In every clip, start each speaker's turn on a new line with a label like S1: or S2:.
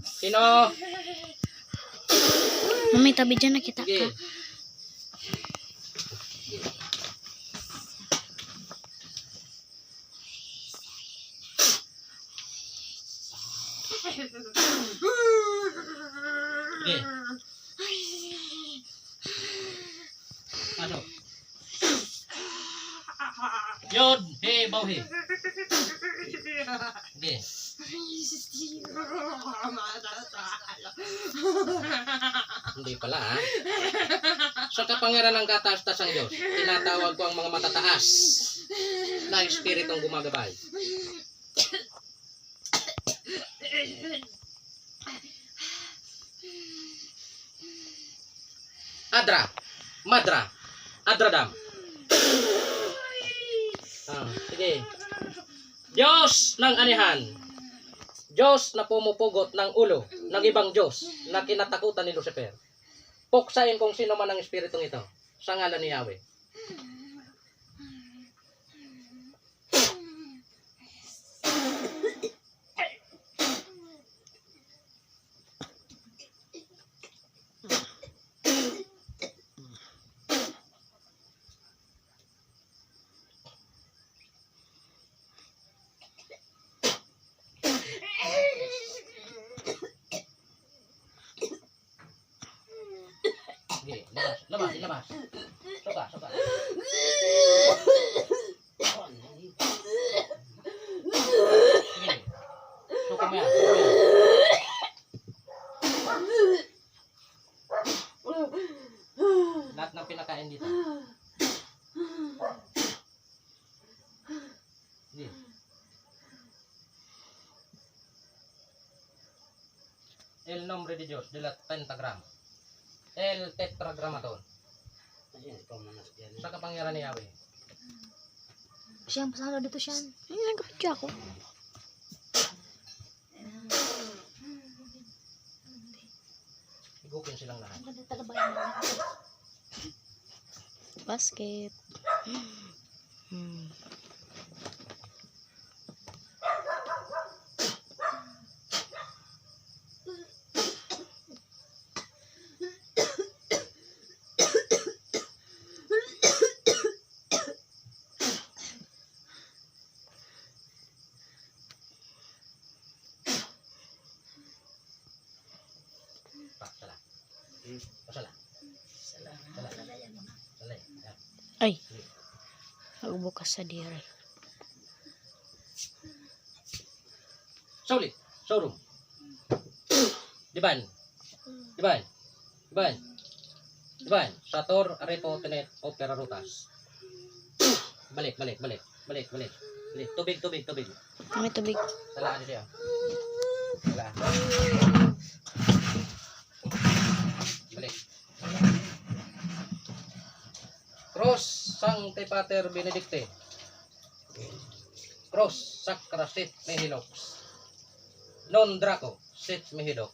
S1: Sino?
S2: Mami, tabi dyan nakita
S1: Sige.
S2: ka.
S1: Sige. Ano? Yod, he, bawhi. Sige. Hindi pala ha. Sa kapangyarihan ng kataas-taas ng Diyos, tinatawag ko ang mga matataas na espiritong gumagabay. Adra, Madra, Adradam. Sige. Diyos ng anihan. Diyos na pumupugot ng ulo ng ibang Diyos na kinatakutan ni Lucifer. Puksain kung sino man ang espiritong ito sa ngalan ni Yahweh. Sige, labas, labas. Suka, suka. Sige. Suka mo yan, suka mo yan. Lahat ng pinakain dito. Sige. El nombre de Dios de la pentagram. El tetragrammaton. Sa kapangyarihan ni Yahweh.
S2: Siyang, pasalo dito siyang. Ay, nagkapidyo ako.
S1: Higukin silang lahat.
S2: Basket.
S1: Sala. Sala. Sala. Sala.
S2: Ay. Nagbukas sa diri.
S1: Saulit. Showroom. Diban. Diban. Diban. Diban. Sator, Arepo, Tenet, Opera, Rutas. Balik, balik, balik. Balik, balik. Balik. Tubig, tubig, tubig.
S2: May tubig.
S1: Salaan siya. Salaan. Balik. Cross Sancte Pater Benedicte. Cross Sacra Sit Mihilox. Non Draco Sit Mihidox.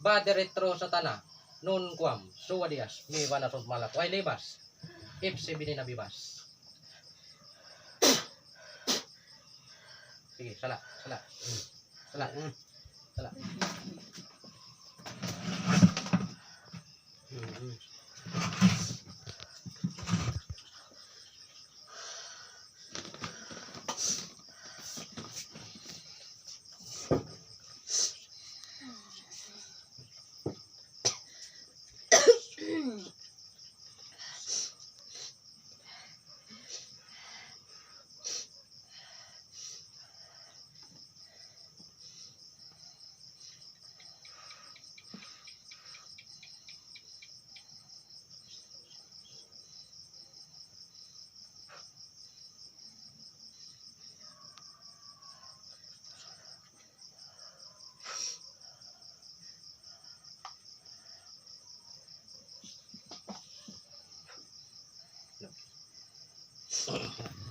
S1: Bade retro Satana. Non quam suadias mi vanasot malak. Why libas? Ipsi bininabibas. Sige, sala, sala. Sala. Sala. No.